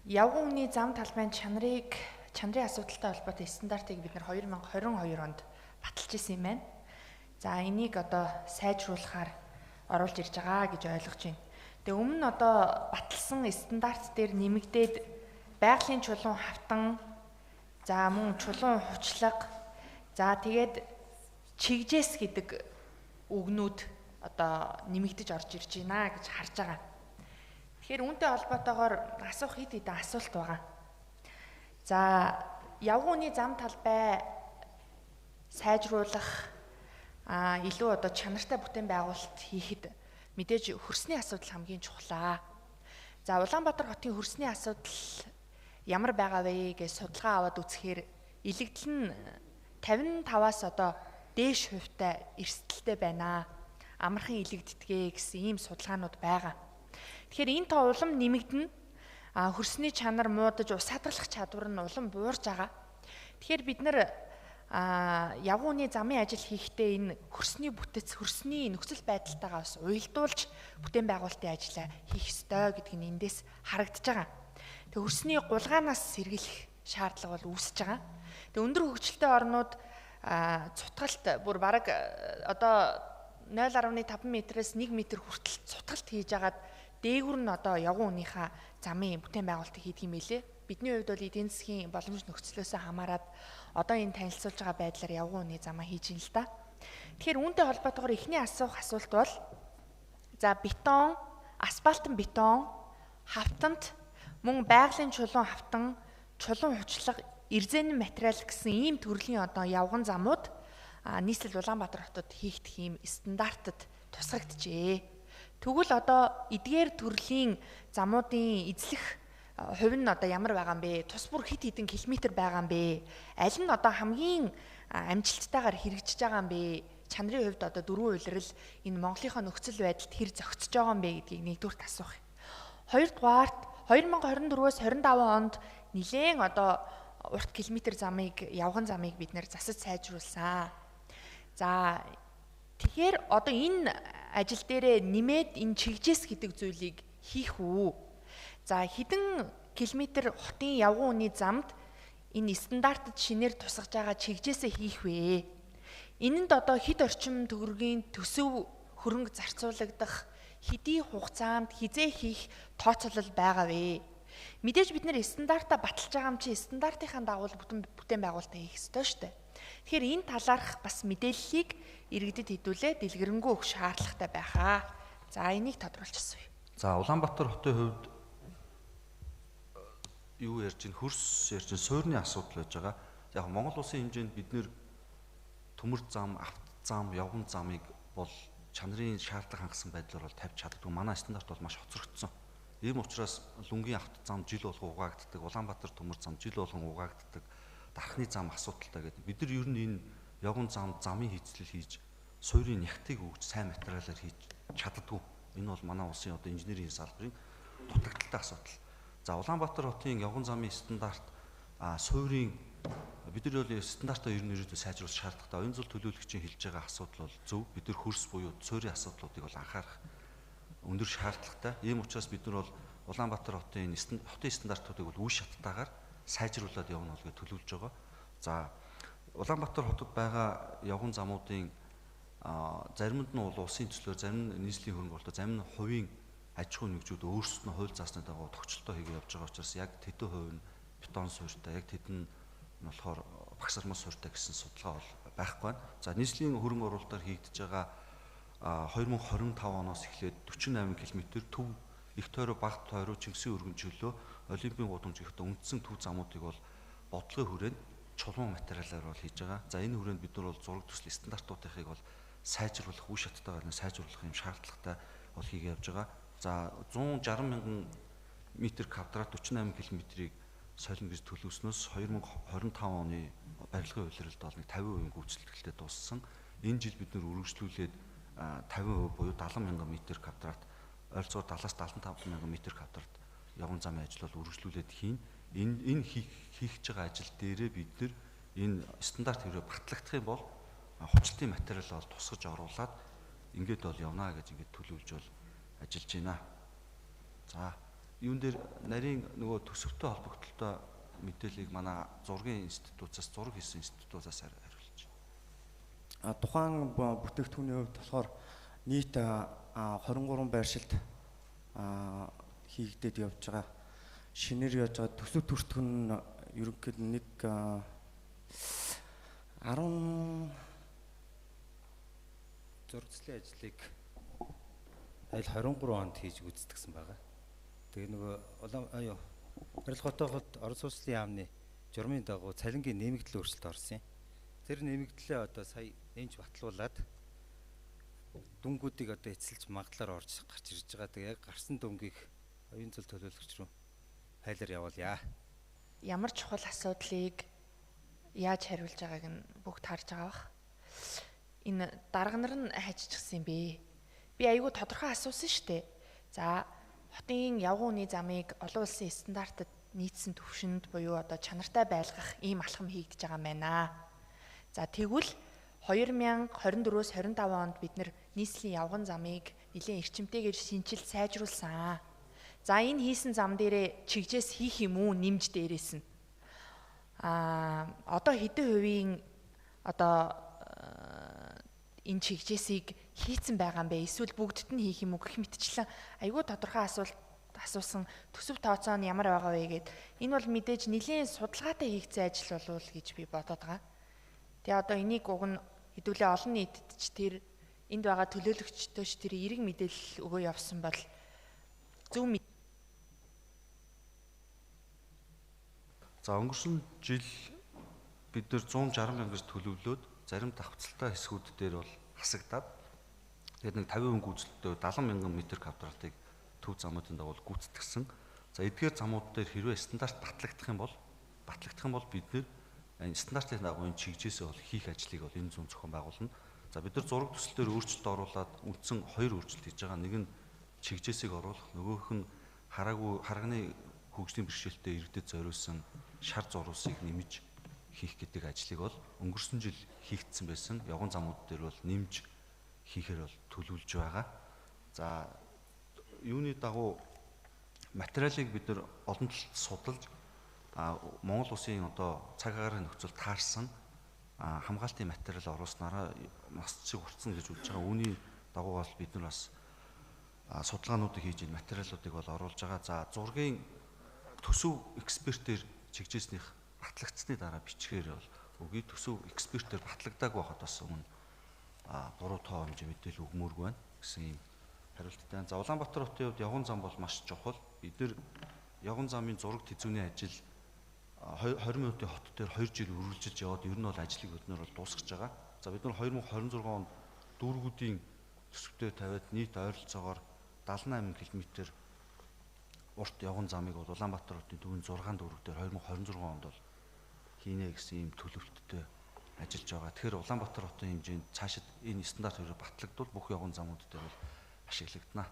Явган үний зам талбайн чанарын асуудалтай холбоотой стандартыг бид нар 2022 онд баталж ирсэн юм байна. За энийг одоо сайжруулахаар оруулж ирж байгаа гэж ойлгож байна. Тэгээ өмнө нь одоо баталсан стандарт дээр нэмэгдээд байгалийн чулуун хавтан, за мөн чулуун хучлага, за тэгээд чигжээс гэдэг үгнүүд одоо нэмэгдэж орж ирж байна гэж харж байгаа. Тэгэхээр үүнтэй холбоотойгоор асуух хэд хэдэн асуулт байгаа. За явган үний зам талбай сайжруулах илүү одоо чанартай бүтээн байгуулалт хийхэд мэдээж хөрсний асуудал хамгийн чухлаа. За Улаанбаатар хотын хөрсний асуудал ямар байгаа вэ гэж судалгаа аваад үзэхээр илэгдэл нь 55-аас одоо дээш хувьтай эрсдэлтэй байна. Амархан илэгддэгэ гэсэн ийм судалгаанууд байгаа. Тэгэхээр энэ тоо улам нэмэгдэнэ. Хөрсний чанар муудаж ус хадгалах чадвар нь улам буурж байгаа. Тэгэхээр бид нар явган үний замын ажил хийхдээ энэ хөрсний бүтэц, хөрсний нөхцөл байдалтайгаа бас уялдуулж бүтээн байгуулалтын ажлаа хийх ёстой гэдг нь эндээс харагдаж байгаа. Тэгээ хөрсний гулгаанаас сэргийлэх шаардлага бол үүсэж байгаа. Тэгээ өндөр хөгжилтэй орнууд цутгалт бүр бараг одоо 0.5 м-ээс 1 м хүртэл цутгалт хийж агаад дээгүр нь одоо явган үнийхээ замын бүтээн байгуулалтыг хийдэг юм билээ. Бидний хувьд бол эдийн засгийн боломж нөхцлөөс хамаарат одоо энэ танилцуулж байгаа байдлаар явган үний замаа хийж ин л да. Тэгэхээр үүнтэй холбоотойгоор эхний асуулт бол за бетон, асфальтын бетон, хавтант, мөн байгалийн чулуун хавтан, чулуун хучлага, эрзэнэн материал гэсэн ийм төрлийн одоо явган замууд нийслэл Улаанбаатар хотод хийгдэх ийм стандартад тусгагджээ. Тэгвэл одоо эдгээр төрлийн замуудын эзлэх хувь нь одоо ямар байгаа юм бэ? Тус бүр хэд хэдэн километр байгаа юм бэ? Аль нь одоо хамгийн амжилттайгаар хэрэгжиж байгаа юм бэ? Чанарын хувьд одоо дөрвөн улирал энэ Монголынхоо нөхцөл байдалд хэр зохицож байгаа юм бэ гэдгийг нэгдүгürt асуух. Хоёрдугаарт 2024-өөс 25 онд нэлээд одоо урт километр замыг явган замыг бид нэр засаж сайжруулсан. За тэгэхээр одоо энэ ажил дээрээ нэмээд энэ чигжээс гэдэг зүйлийг хийх үү? За хэдэн километр хотын явган үний замд энэ стандартад шинээр тусгаж байгаа чигжээсээ хийх вэ? Энэнд одоо хэд орчим төгрөгийн төсөв хөрөнгө зарцуулагдах, хэдий хугацаанд хизээ хийх тооцоолол байгаа вэ? Мэдээж бид нэр стандартаа баталж байгаа юм чи стандартынхаа дагуу бүтээн байгуулалтаа хийх ёстой шүү дээ. Тэгэхээр энэ талаарх бас мэдээллийг иргэдэд хэдүүлээ дэлгэрэнгүй өгөх шаардлагатай байхаа. За энийг тодруулж асууя. За Улаанбаатар хотын хувьд юу ярьж ин хөрс ярьж ин суурьны асуудал байж байгаа. Яг Монгол улсын хэмжээнд бид нэр төмөр зам, авто зам, явган замыг бол чанарын шаардлага хангасан байдлаар бол тавьж чаддгүй. Манай стандарт бол маш хоцрогдсон. Ийм учраас Лүнгийн авто зам жил болгон угаагддаг, Улаанбаатар төмөр зам жил болгон угаагддаг, дархны зам асуудалтай гэдэг. Бид нар ер нь энэ явган замын хийцлэл хийж, суурийн нягтыг өгч сайн материалаар хийж чаддгүй. Энэ бол манай улсын одоо инженерийн салбарын дутагдaltaй асуудал. За Улаанбаатар хотын явган замын стандарт суурийн бид нар бол стандартаа ер нь сайжруулах шаардлагатай. Оюун зул төлөөлөгчийн хэлж байгаа асуудал бол зөв. Бид нар хөрс буюу суурийн асуудлуудыг бол анхаарах өндөр шаардлагатай. Ийм учраас бид нар бол Улаанбаатар хотын стандартуудыг бол үе шаттайгаар сайжруулад явна бол гэж төлөвлөж байгаа. За Улаанбаатар хотод байгаа явган замуудын заримд нь бол улсын төслөөр, зарим нь нийслэлийн хөрөнгө оруулалт, зарим нь хувийн аж ахуйн нэгжүүд өөрсдөө хууль заасны дагуу тогтчлоо хийгээд явж байгаа учраас яг тэдэн хувь нь бетон суурьтай, яг тэдэн нь болохоор багсармал суурьтай гэсэн судалгаа бол байхгүй байна. За нийслэлийн хөрөнгө оруулалтаар хийгдэж байгаа 2025 оноос эхлээд 48 км төв их тойроо баг тойроо Чингисийн өргөн чөлөө Олимпийн гудамжийнхтай үндсэн төв замуудыг бол бодлогын хүрээнд чулуун материалаар бол хийж байгаа. За энэ хүрээнд бид нар бол зураг төслийн стандартуудыг бол сайжруулах, үе шаттайгаар сайжруулах юм шаардлагатай бол хийгээ явж байгаа. За 160 мянган метр квадрат 48 км-ийг солино гэж төлөвснөөс 2025 оны барилгын улиралд бол 50% гүйцэтгэлтэй дууссан. Энэ жил бид нар үргэлжлүүлээд 50% буюу 70 мянган метр квадрат ойролцоогоор 70-75 мянган метр квадрат явган замын ажил бол үргэлжлүүлээд хийн. Энэ хийх байгаа ажил дээрээ бид нар энэ стандарт хэрэг батлагдах юм бол хувцлтын материал бол тусгаж оруулаад ингээд бол явна гэж ингээд төлөвлөж бол ажиллаж байна. За юун дээр нарийн нөгөө төсөвтэй холбогдлолтой мэдээллийг манай зургийн институтаас зураг хийсэн институтаас хариулж байна. Тухайн бүтээгдэхүүний хувьд болохоор нийт 23 байршилд хийгдээд явж байгаа. Шинээр яаж байгаа төсөв төртгөн ерөнхийд нэг 10 зурцлын ажлыг аль 23 онд хийж гүйцэтгсэн байгаа. Тэгээ нөгөө барилгаатай хот Орос улсын яамны журмын дагуу цалингийн нэмэгдэл өөрчлөлт орсон юм. Тэр нэмэгдлээ одоо сая нэмж батлуулад дүнгуудыг одоо эцэлж магадлаар орж гарч ирж байгаа. Тэгээ яг гарсан дүнгийг оюун цол төлөөлөгч рүү хайлаар явуулъя. Ямар чухал асуудлыг яаж хариулж байгааг нь бүгд харж байгаа бах. Энэ дарга нар нь хайччихсан юм бэ. Би айгүй тодорхой асуусан шүү дээ. За хотын явган үний замыг олон улсын стандартад нийцсэн түвшинд буюу одоо чанартай байлгах ийм алхам хийгдэж байгаа юм байна. За тэгвэл 2024-өөс 25 онд бид нийслэлийн явган замыг нэлээд эрчимтэйгээр шинжилж сайжруулсан. За энэ хийсэн зам дээрээ чигжээс хийх юм уу нэмж дээрээс нь. Одоо хэдэн хувийн одоо энэ чигжээсийг хийцэн байгаа юм бэ? Эсвэл бүгдд нь хийх юм уу гэх мэтчлэн айгүй тодорхой асуусан төсөв тооцоо нь ямар байгаа вэ гэд энэ бол мэдээж нэлийн судалгаатай хийгдсэн ажил болов уу гэж би бодоод байгаа. Тэгээ одоо энийг уг нь хэдүүлээ олон нийтэд ч тэр энд байгаа төлөөлөгчдөө ч тэр эерэг мэдээлэл өгөө явсан бол зөв. За өнгөрсөн жил бид нэр 160 мянгаас төлөвлөөд зарим давхцалтай хэсгүүд дээр бол хасагдаад тэгээд нэг 50% гүйцэлтэй 70 мянган метр квадратыг төв замуудын дагуу гүйцэтгсэн. За эдгээр замууд дээр хэрвээ стандарт батлагдах юм бол бид нэр стандартын дагуу энэ чигжээсээ бол хийх ажлыг бол энэ зүүн зохион байгуулна. За бид нар зураг төсөл дээр өөрчлөлт оруулаад үндсэн 2 өөрчлөлт хийж байгаа. Нэг нь чигжээсийг оруулах, нөгөөх нь харганы хөгжлийн бэрхшээлтэй иргэдэд зориулсан шар зурвасыг нэмж хийх гэдэг ажлыг бол өнгөрсөн жил хийгдсэн байсан. Явган замууд дээр бол нэмж хийхээр бол төлөвлөж байгаа. За юуны дагуу материалыг бид нар олон талд судалж Монгол улсын одоо цаг агаарын нөхцөл таарсан хамгаалтын материал оруулснараа нас чиг уртсан гэж үзэж байгаа. Үүний дагуу бол бид нар бас судалгаануудыг хийж энэ материалуудыг бол оруулж байгаа. За зургийн төсөв экспертээр чигжээснийх батлагдсны дараа бичгээр бол үгүй төсөв экспертээр батлагдаагүй байхад бас өмнө буруу тоо хэмжээ мэдээлэл өгмөөргүй байна гэсэн юм хариулттай. За Улаанбаатар хотын хувьд явган зам бол маш чухал. Бид нэр явган замын зураг тэзүүний ажил 20 минутын хот дээр 2 жил үргэлжилж яваад ер нь бол ажлыг бид нар бол дуусгаж байгаа. За бид нар 2026 онд дүүргүүдийн төсөвтэй тавиад нийт ойролцоогоор 78 км урт явган замыг бол Улаанбаатар хотын төвийн 6 дүүрэг дээр 2026 онд бол хийнэ гэсэн ийм төлөвлөлттэй ажиллаж байгаа. Тэгэхээр Улаанбаатар хотын хэмжээнд цаашид энэ стандарт хэрэг батлагдвал бүх явган замууд дээр бол ашиглагдана.